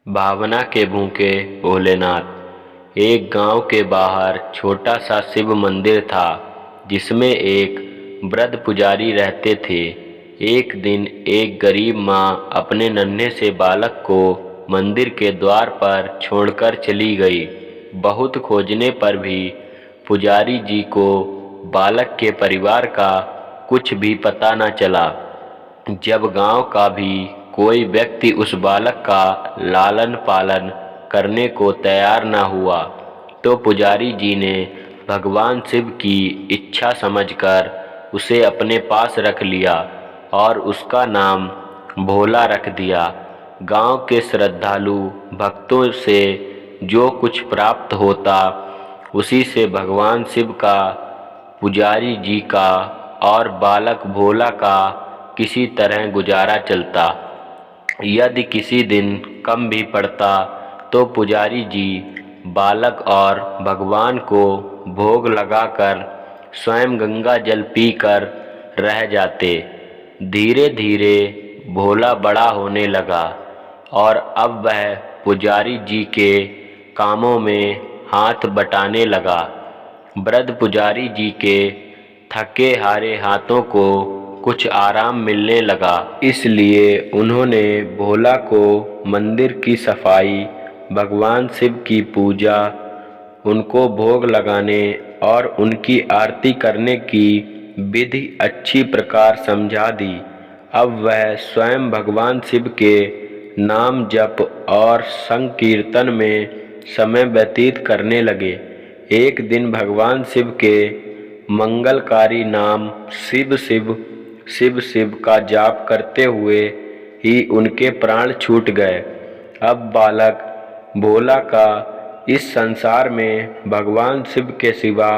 भावना के भूखे भोलेनाथ। एक गांव के बाहर छोटा सा शिव मंदिर था जिसमें एक वृद्ध पुजारी रहते थे। एक दिन एक गरीब माँ अपने नन्हे से बालक को मंदिर के द्वार पर छोड़कर चली गई। बहुत खोजने पर भी पुजारी जी को बालक के परिवार का कुछ भी पता न चला। जब गांव का भी कोई व्यक्ति उस बालक का लालन पालन करने को तैयार न हुआ, तो पुजारी जी ने भगवान शिव की इच्छा समझकर उसे अपने पास रख लिया और उसका नाम भोला रख दिया। गांव के श्रद्धालु भक्तों से जो कुछ प्राप्त होता, उसी से भगवान शिव का, पुजारी जी का और बालक भोला का किसी तरह गुजारा चलता। यदि किसी दिन कम भी पड़ता तो पुजारी जी बालक और भगवान को भोग लगाकर स्वयं गंगा जल पीकर रह जाते। धीरे धीरे भोला बड़ा होने लगा और अब वह पुजारी जी के कामों में हाथ बटाने लगा। वृद्ध पुजारी जी के थके हारे हाथों को कुछ आराम मिलने लगा, इसलिए उन्होंने भोला को मंदिर की सफाई, भगवान शिव की पूजा, उनको भोग लगाने और उनकी आरती करने की विधि अच्छी प्रकार समझा दी। अब वह स्वयं भगवान शिव के नाम जप और संकीर्तन में समय व्यतीत करने लगे। एक दिन भगवान शिव के मंगलकारी नाम शिव शिव शिव शिव का जाप करते हुए ही उनके प्राण छूट गए। अब बालक भोला का इस संसार में भगवान शिव के सिवा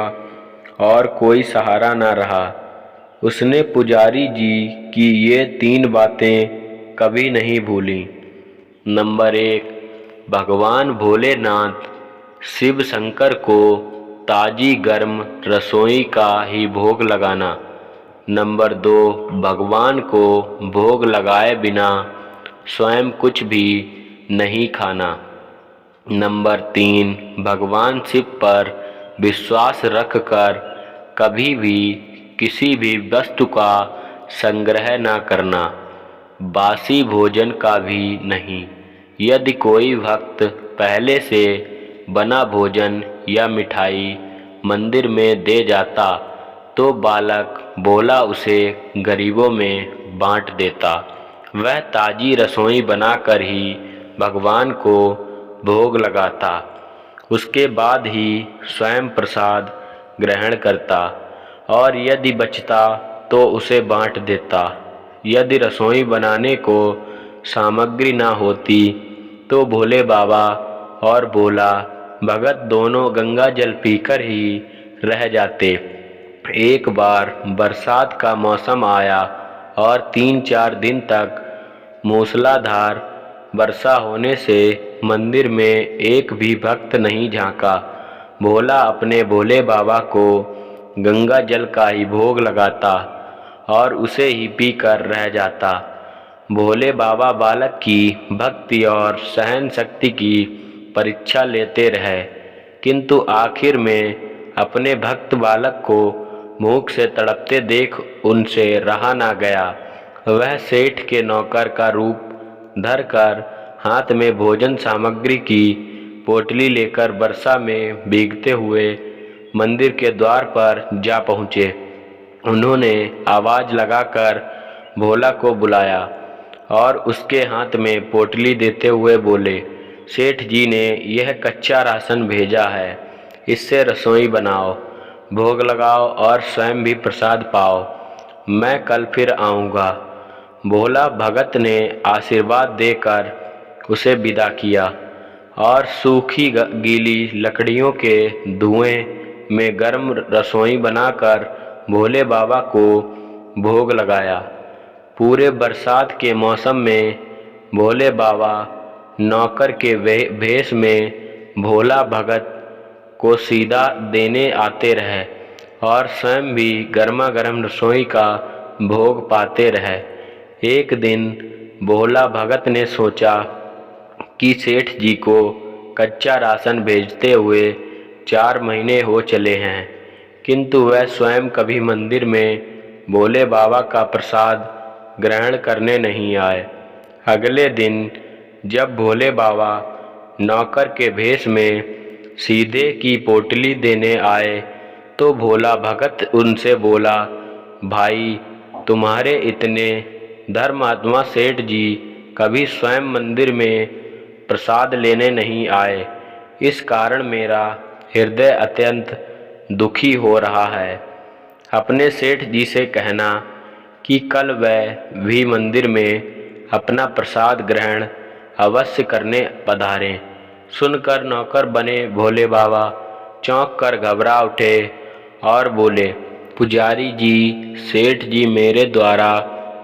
और कोई सहारा न रहा। उसने पुजारी जी की ये 3 बातें कभी नहीं भूली। नंबर 1, भगवान भोलेनाथ शिव शंकर को ताजी गर्म रसोई का ही भोग लगाना। नंबर 2, भगवान को भोग लगाए बिना स्वयं कुछ भी नहीं खाना। नंबर 3, भगवान शिव पर विश्वास रखकर कभी भी किसी भी वस्तु का संग्रह न करना, बासी भोजन का भी नहीं। यदि कोई भक्त पहले से बना भोजन या मिठाई मंदिर में दे जाता, तो बालक भोला उसे गरीबों में बांट देता। वह ताजी रसोई बनाकर ही भगवान को भोग लगाता, उसके बाद ही स्वयं प्रसाद ग्रहण करता और यदि बचता तो उसे बांट देता। यदि रसोई बनाने को सामग्री न होती तो भोले बाबा और भोला भगत दोनों गंगा जल पीकर ही रह जाते। एक बार बरसात का मौसम आया और 3-4 दिन तक मूसलाधार वर्षा होने से मंदिर में एक भी भक्त नहीं झांका। भोला अपने भोले बाबा को गंगा जल का ही भोग लगाता और उसे ही पीकर रह जाता। भोले बाबा बालक की भक्ति और सहन शक्ति की परीक्षा लेते रहे, किंतु आखिर में अपने भक्त बालक को भूख से तड़पते देख उनसे रहा न गया। वह सेठ के नौकर का रूप धरकर हाथ में भोजन सामग्री की पोटली लेकर वर्षा में भीगते हुए मंदिर के द्वार पर जा पहुँचे। उन्होंने आवाज़ लगाकर भोला को बुलाया और उसके हाथ में पोटली देते हुए बोले, सेठ जी ने यह कच्चा राशन भेजा है, इससे रसोई बनाओ, भोग लगाओ और स्वयं भी प्रसाद पाओ। मैं कल फिर आऊँगा। भोला भगत ने आशीर्वाद देकर उसे विदा किया और सूखी गीली लकड़ियों के धुएं में गर्म रसोई बनाकर भोले बाबा को भोग लगाया। पूरे बरसात के मौसम में भोले बाबा नौकर के भेष में भोला भगत को सीधा देने आते रहे और स्वयं भी गर्मा गर्म रसोई का भोग पाते रहे। एक दिन भोला भगत ने सोचा कि सेठ जी को कच्चा राशन भेजते हुए 4 महीने हो चले हैं, किंतु वह स्वयं कभी मंदिर में भोले बाबा का प्रसाद ग्रहण करने नहीं आए। अगले दिन जब भोले बाबा नौकर के भेष में सीधे की पोटली देने आए तो भोला भगत उनसे बोला, भाई, तुम्हारे इतने धर्मात्मा सेठ जी कभी स्वयं मंदिर में प्रसाद लेने नहीं आए। इस कारण मेरा हृदय अत्यंत दुखी हो रहा है। अपने सेठ जी से कहना कि कल वह भी मंदिर में अपना प्रसाद ग्रहण अवश्य करने पधारें। सुनकर नौकर बने भोले बाबा चौंक कर घबरा उठे और बोले, पुजारी जी, सेठ जी मेरे द्वारा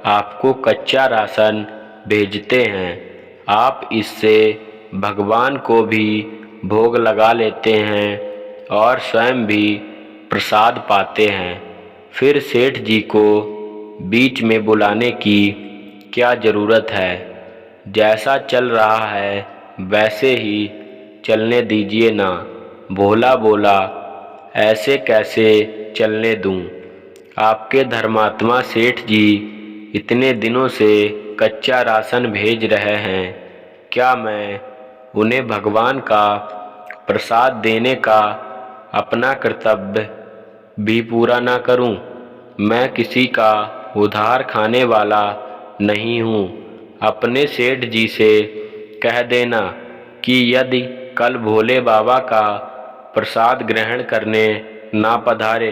आपको कच्चा राशन भेजते हैं। आप इससे भगवान को भी भोग लगा लेते हैं और स्वयं भी प्रसाद पाते हैं। फिर सेठ जी को बीच में बुलाने की क्या ज़रूरत है? जैसा चल रहा है वैसे ही चलने दीजिए ना। भोला बोला, ऐसे कैसे चलने दूं? आपके धर्मात्मा सेठ जी इतने दिनों से कच्चा राशन भेज रहे हैं, क्या मैं उन्हें भगवान का प्रसाद देने का अपना कर्तव्य भी पूरा ना करूं? मैं किसी का उधार खाने वाला नहीं हूं। अपने सेठ जी से कह देना कि यदि कल भोले बाबा का प्रसाद ग्रहण करने ना पधारे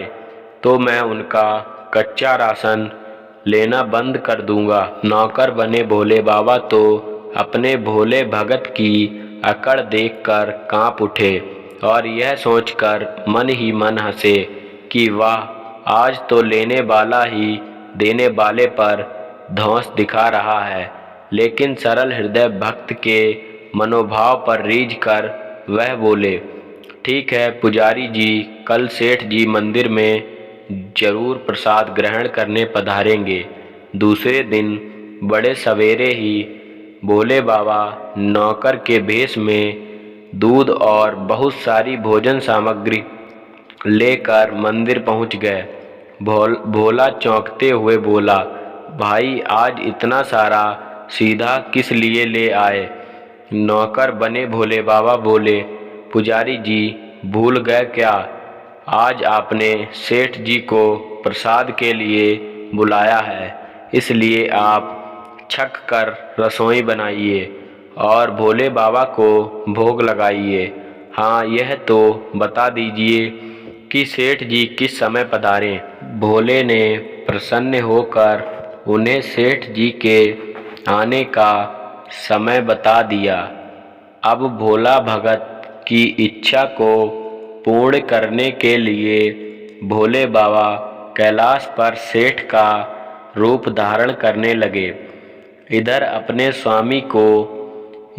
तो मैं उनका कच्चा राशन लेना बंद कर दूंगा। नौकर बने भोले बाबा तो अपने भोले भगत की अकड़ देखकर कांप उठे और यह सोचकर मन ही मन हंसे कि वाह, आज तो लेने वाला ही देने वाले पर धौंस दिखा रहा है। लेकिन सरल हृदय भक्त के मनोभाव पर रीझ कर वह बोले, ठीक है पुजारी जी, कल सेठ जी मंदिर में जरूर प्रसाद ग्रहण करने पधारेंगे। दूसरे दिन बड़े सवेरे ही भोले बाबा नौकर के भेष में दूध और बहुत सारी भोजन सामग्री लेकर मंदिर पहुंच गए। भोला चौंकते हुए बोला, भाई, आज इतना सारा सीधा किस लिए ले आए? नौकर बने भोले बाबा बोले, पुजारी जी, भूल गए क्या? आज आपने सेठ जी को प्रसाद के लिए बुलाया है, इसलिए आप छक कर रसोई बनाइए और भोले बाबा को भोग लगाइए। हाँ, यह तो बता दीजिए कि सेठ जी किस समय पधारें? भोले ने प्रसन्न होकर उन्हें सेठ जी के आने का समय बता दिया। अब भोला भगत की इच्छा को पूर्ण करने के लिए भोले बाबा कैलाश पर सेठ का रूप धारण करने लगे। इधर अपने स्वामी को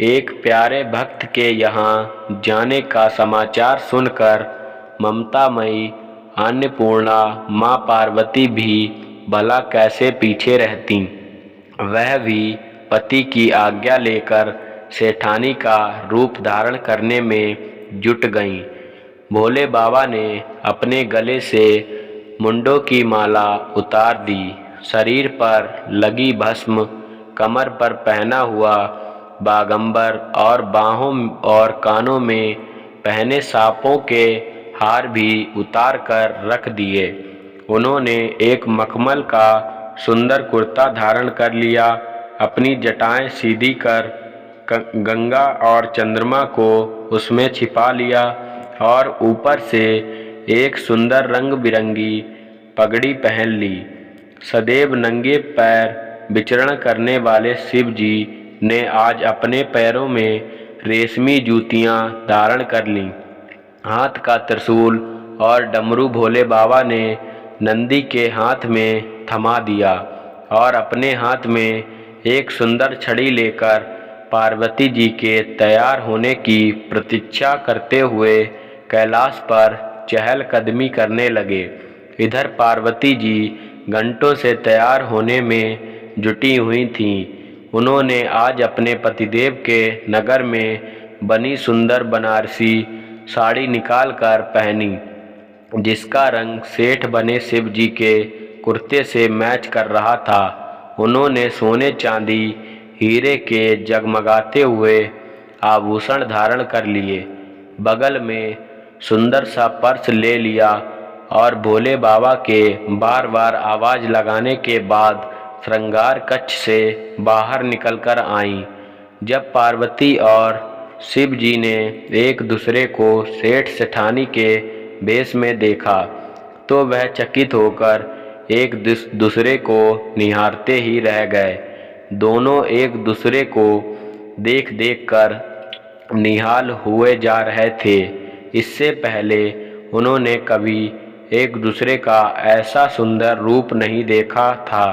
एक प्यारे भक्त के यहाँ जाने का समाचार सुनकर ममतामयी अन्नपूर्णा माँ पार्वती भी भला कैसे पीछे रहती। वह भी पति की आज्ञा लेकर सेठानी का रूप धारण करने में जुट गईं। भोले बाबा ने अपने गले से मुंडों की माला उतार दी। शरीर पर लगी भस्म, कमर पर पहना हुआ बागंबर और बाहों और कानों में पहने सांपों के हार भी उतार कर रख दिए। उन्होंने एक मखमल का सुंदर कुर्ता धारण कर लिया। अपनी जटाएं सीधी कर गंगा और चंद्रमा को उसमें छिपा लिया और ऊपर से एक सुंदर रंग बिरंगी पगड़ी पहन ली। सदैव नंगे पैर विचरण करने वाले शिव जी ने आज अपने पैरों में रेशमी जूतियां धारण कर लीं। हाथ का त्रिशूल और डमरू भोले बाबा ने नंदी के हाथ में थमा दिया और अपने हाथ में एक सुंदर छड़ी लेकर पार्वती जी के तैयार होने की प्रतीक्षा करते हुए कैलाश पर चहलकदमी करने लगे। इधर पार्वती जी घंटों से तैयार होने में जुटी हुई थीं। उन्होंने आज अपने पतिदेव के नगर में बनी सुंदर बनारसी साड़ी निकाल कर पहनी, जिसका रंग सेठ बने शिव जी के कुर्ते से मैच कर रहा था। उन्होंने सोने चांदी हीरे के जगमगाते हुए आभूषण धारण कर लिए, बगल में सुंदर सा पर्स ले लिया और भोले बाबा के बार बार आवाज़ लगाने के बाद श्रृंगार कक्ष से बाहर निकलकर आईं। जब पार्वती और शिव जी ने एक दूसरे को सेठ सेठानी के वेश में देखा तो वह चकित होकर एक दूसरे को निहारते ही रह गए। दोनों एक दूसरे को देख देख कर निहाल हुए जा रहे थे। इससे पहले उन्होंने कभी एक दूसरे का ऐसा सुंदर रूप नहीं देखा था।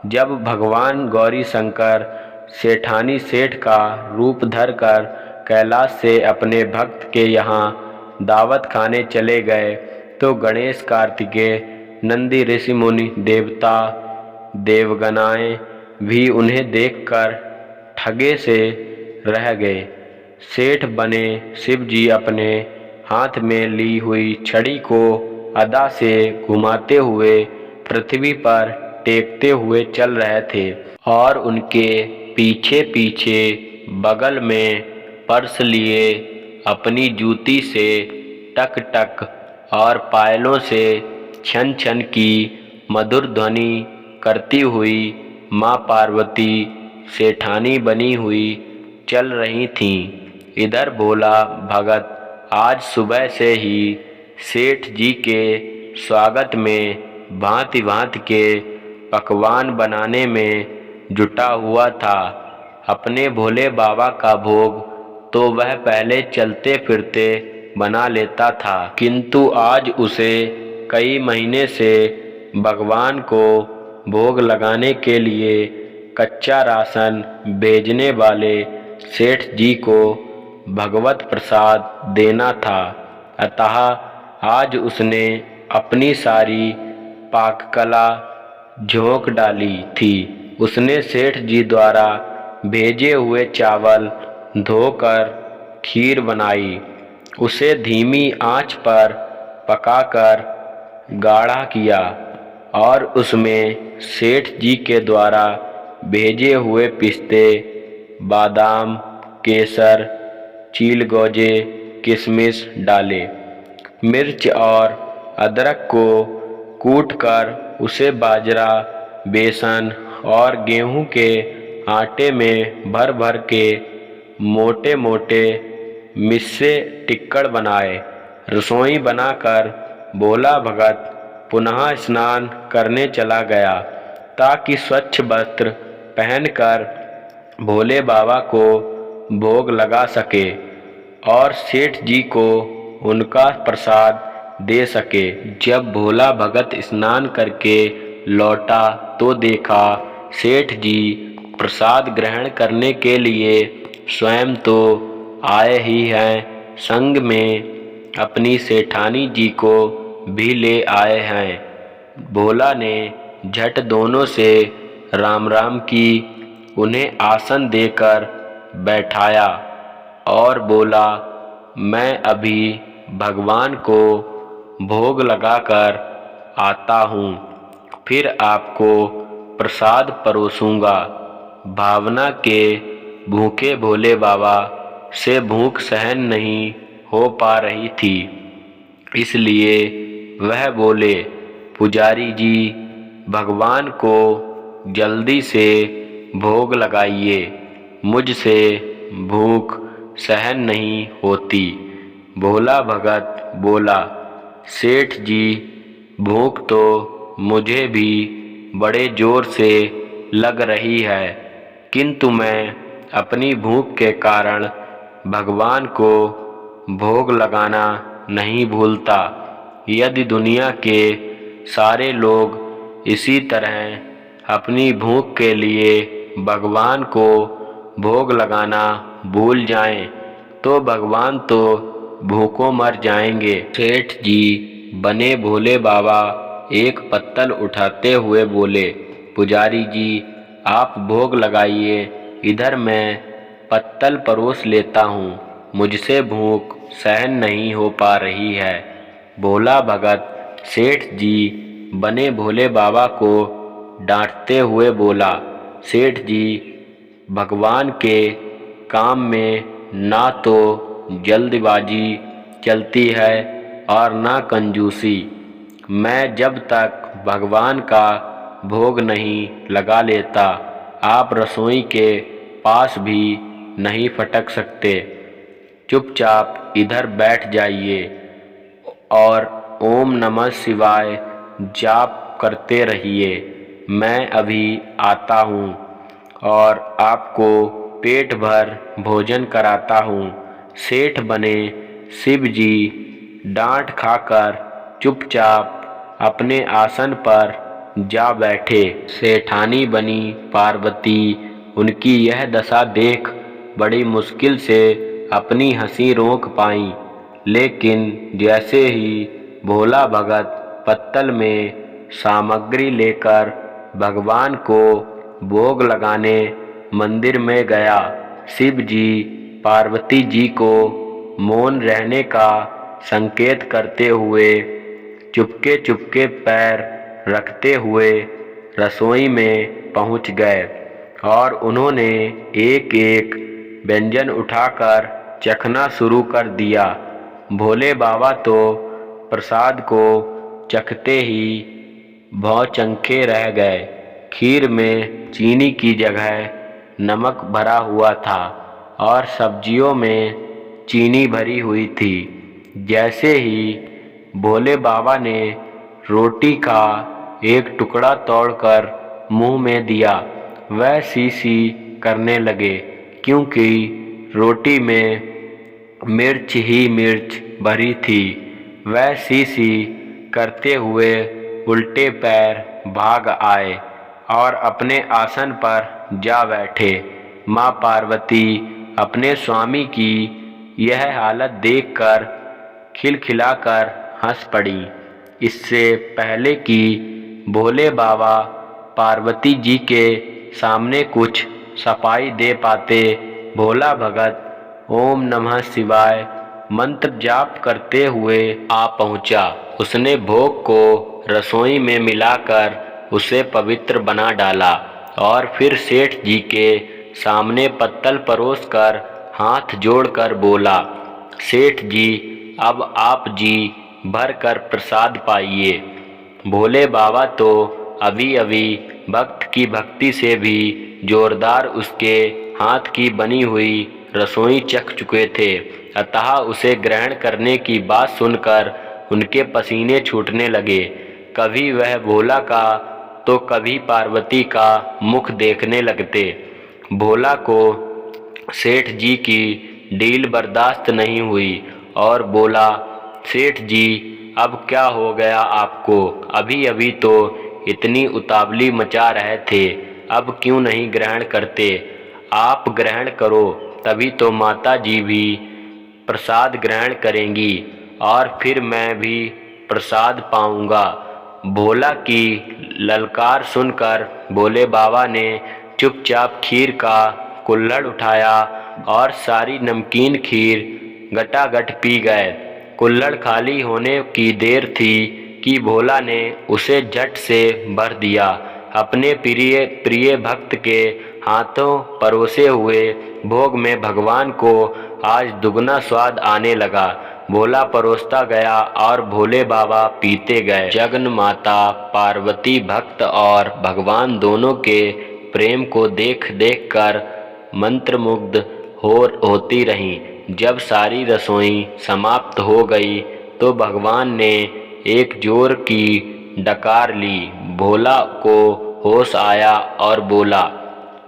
जब भगवान गौरी शंकर सेठानी सेठ का रूप धरकर कैलाश से अपने भक्त के यहाँ दावत खाने चले गए तो गणेश, कार्तिकेय, नंदी, ऋषि मुनि, देवता देवगणाएं भी उन्हें देखकर ठगे से रह गए। सेठ बने शिव जी अपने हाथ में ली हुई छड़ी को अदा से घुमाते हुए पृथ्वी पर टेकते हुए चल रहे थे और उनके पीछे पीछे बगल में पर्स लिए अपनी जूती से टक टक और पायलों से छन छन की मधुर ध्वनि करती हुई माँ पार्वती सेठानी बनी हुई चल रही थीं। इधर भोला भगत आज सुबह से ही सेठ जी के स्वागत में भांति भांति के पकवान बनाने में जुटा हुआ था। अपने भोले बाबा का भोग तो वह पहले चलते फिरते बना लेता था, किंतु आज उसे कई महीने से भगवान को भोग लगाने के लिए कच्चा राशन भेजने वाले सेठ जी को भगवत प्रसाद देना था। अतः आज उसने अपनी सारी पाककला झोंक डाली थी। उसने सेठ जी द्वारा भेजे हुए चावल धोकर खीर बनाई, उसे धीमी आंच पर पकाकर गाढ़ा किया और उसमें सेठ जी के द्वारा भेजे हुए पिस्ते, बादाम, केसर, चीलगौजे, किशमिश डाले। मिर्च और अदरक को कूटकर उसे बाजरा, बेसन और गेहूं के आटे में भर भर के मोटे मोटे मिस्से टिक्कड़ बनाए। रसोई बनाकर भोला भगत पुनः स्नान करने चला गया ताकि स्वच्छ वस्त्र पहनकर भोले बाबा को भोग लगा सके और सेठ जी को उनका प्रसाद दे सके। जब भोला भगत स्नान करके लौटा तो देखा सेठ जी प्रसाद ग्रहण करने के लिए स्वयं तो आए ही हैं, संग में अपनी सेठानी जी को भी ले आए हैं। भोला ने झट दोनों से राम राम की, उन्हें आसन देकर बैठाया और बोला, मैं अभी भगवान को भोग लगाकर आता हूँ, फिर आपको प्रसाद परोसूंगा। भावना के भूखे भोले बाबा से भूख सहन नहीं हो पा रही थी, इसलिए वह बोले, पुजारी जी, भगवान को जल्दी से भोग लगाइए, मुझसे भूख सहन नहीं होती। भोला भगत बोला, सेठ जी, भूख तो मुझे भी बड़े जोर से लग रही है, किंतु मैं अपनी भूख के कारण भगवान को भोग लगाना नहीं भूलता। यदि दुनिया के सारे लोग इसी तरह अपनी भूख के लिए भगवान को भोग लगाना भूल जाएं, तो भगवान तो भूखों मर जाएंगे। सेठ जी बने भोले बाबा एक पत्तल उठाते हुए बोले, पुजारी जी, आप भोग लगाइए, इधर मैं पत्तल परोस लेता हूँ, मुझसे भूख सहन नहीं हो पा रही है। भोला भगत सेठ जी बने भोले बाबा को डांटते हुए बोला, सेठ जी, भगवान के काम में ना तो जल्दबाजी चलती है और ना कंजूसी। मैं जब तक भगवान का भोग नहीं लगा लेता, आप रसोई के पास भी नहीं फटक सकते। चुपचाप इधर बैठ जाइए और ओम नमः शिवाय जाप करते रहिए। मैं अभी आता हूँ और आपको पेट भर भोजन कराता हूँ। सेठ बने शिव जी डांट खाकर चुपचाप अपने आसन पर जा बैठे। सेठानी बनी पार्वती उनकी यह दशा देख बड़ी मुश्किल से अपनी हंसी रोक पाई, लेकिन जैसे ही भोला भगत पत्तल में सामग्री लेकर भगवान को भोग लगाने मंदिर में गया, शिव जी पार्वती जी को मौन रहने का संकेत करते हुए चुपके चुपके पैर रखते हुए रसोई में पहुंच गए और उन्होंने एक एक व्यंजन उठाकर चखना शुरू कर दिया। भोले बाबा तो प्रसाद को चखते ही भौचंके रह गए। खीर में चीनी की जगह नमक भरा हुआ था और सब्जियों में चीनी भरी हुई थी। जैसे ही भोले बाबा ने रोटी का एक टुकड़ा तोड़कर मुंह में दिया, वह सी सी करने लगे, क्योंकि रोटी में मिर्च ही मिर्च भरी थी। वह सी सी करते हुए उल्टे पैर भाग आए और अपने आसन पर जा बैठे। माँ पार्वती अपने स्वामी की यह हालत देखकर खिलखिलाकर हंस पड़ी। इससे पहले कि भोले बाबा पार्वती जी के सामने कुछ सफाई दे पाते, भोला भगत ओम नमः शिवाय मंत्र जाप करते हुए आ पहुंचा। उसने भोग को रसोई में मिलाकर उसे पवित्र बना डाला और फिर सेठ जी के सामने पत्तल परोसकर हाथ जोड़कर बोला, सेठ जी, अब आप जी भर कर प्रसाद पाइए। भोले बाबा तो अभी अभी भक्त की भक्ति से भी जोरदार उसके हाथ की बनी हुई रसोई चख चुके थे, अतः उसे ग्रहण करने की बात सुनकर उनके पसीने छूटने लगे। कभी वह भोला का तो कभी पार्वती का मुख देखने लगते। भोला को सेठ जी की डील बर्दाश्त नहीं हुई और बोला, सेठ जी, अब क्या हो गया आपको? अभी अभी तो इतनी उतावली मचा रहे थे, अब क्यों नहीं ग्रहण करते? आप ग्रहण करो, तभी तो माता जी भी प्रसाद ग्रहण करेंगी और फिर मैं भी प्रसाद पाऊंगा। भोला की ललकार सुनकर भोले बाबा ने चुपचाप खीर का कुल्हड़ उठाया और सारी नमकीन खीर गटागट पी गए। कुल्हड़ खाली होने की देर थी कि भोला ने उसे झट से भर दिया। अपने प्रिय प्रिय भक्त के हाथों परोसे हुए भोग में भगवान को आज दुगना स्वाद आने लगा। भोला परोसता गया और भोले बाबा पीते गए। जगन माता पार्वती भक्त और भगवान दोनों के प्रेम को देख देख कर मंत्रमुग्ध होती रहीं। जब सारी रसोई समाप्त हो गई तो भगवान ने एक जोर की डकार ली। भोला को होश आया और बोला,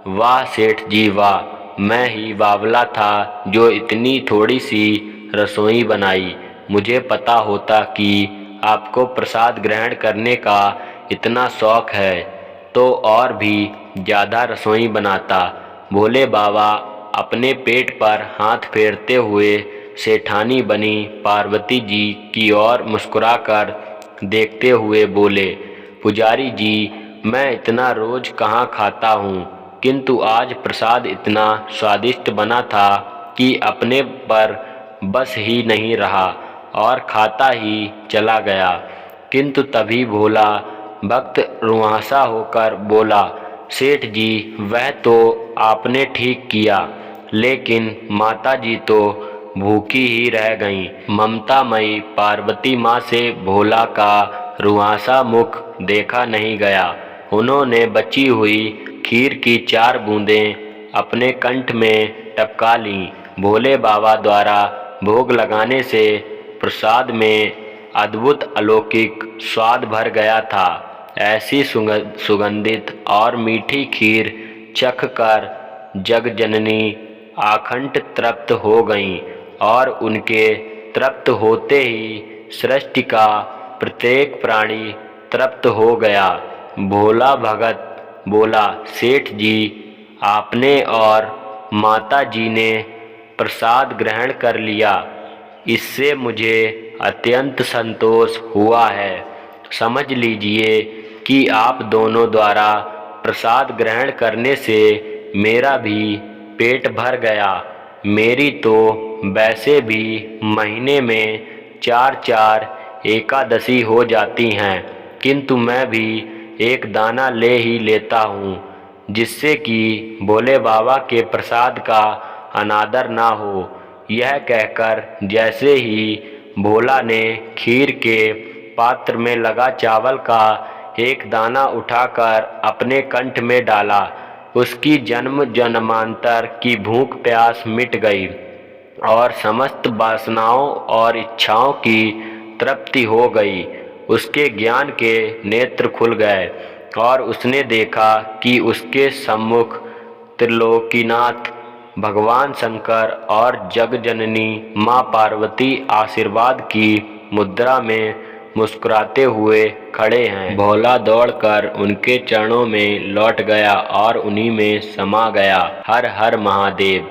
वाह सेठ जी वाह, मैं ही बावला था जो इतनी थोड़ी सी रसोई बनाई। मुझे पता होता कि आपको प्रसाद ग्रहण करने का इतना शौक है तो और भी ज़्यादा रसोई बनाता। भोले बाबा अपने पेट पर हाथ फेरते हुए सेठानी बनी पार्वती जी की ओर मुस्कुराकर देखते हुए बोले, पुजारी जी, मैं इतना रोज कहाँ खाता हूँ, किंतु आज प्रसाद इतना स्वादिष्ट बना था कि अपने पर बस ही नहीं रहा और खाता ही चला गया। किंतु तभी भोला भक्त रुआंसा होकर बोला, सेठ जी, वह तो आपने ठीक किया, लेकिन माता जी तो भूखी ही रह गईं। ममतामयी पार्वती माँ से भोला का रुआंसा मुख देखा नहीं गया। उन्होंने बची हुई खीर की 4 बूंदें अपने कंठ में टपका लीं। भोले बाबा द्वारा भोग लगाने से प्रसाद में अद्भुत अलौकिक स्वाद भर गया था। ऐसी सुगंधित और मीठी खीर चख कर जगजननी आखंड तृप्त हो गईं और उनके तृप्त होते ही सृष्टि का प्रत्येक प्राणी तृप्त हो गया। भोला भगत बोला, सेठ जी, आपने और माता जी ने प्रसाद ग्रहण कर लिया, इससे मुझे अत्यंत संतोष हुआ है। समझ लीजिए कि आप दोनों द्वारा प्रसाद ग्रहण करने से मेरा भी पेट भर गया। मेरी तो वैसे भी महीने में 4-4 एकादशी हो जाती हैं, किंतु मैं भी एक दाना ले ही लेता हूँ, जिससे कि भोले बाबा के प्रसाद का अनादर ना हो। यह कहकर जैसे ही भोला ने खीर के पात्र में लगा चावल का एक दाना उठाकर अपने कंठ में डाला, उसकी जन्म जन्मांतर की भूख प्यास मिट गई और समस्त वासनाओं और इच्छाओं की तृप्ति हो गई। उसके ज्ञान के नेत्र खुल गए और उसने देखा कि उसके सम्मुख त्रिलोकीनाथ भगवान शंकर और जगजननी माँ पार्वती आशीर्वाद की मुद्रा में मुस्कुराते हुए खड़े हैं। भोला दौड़कर उनके चरणों में लौट गया और उन्हीं में समा गया। हर हर महादेव।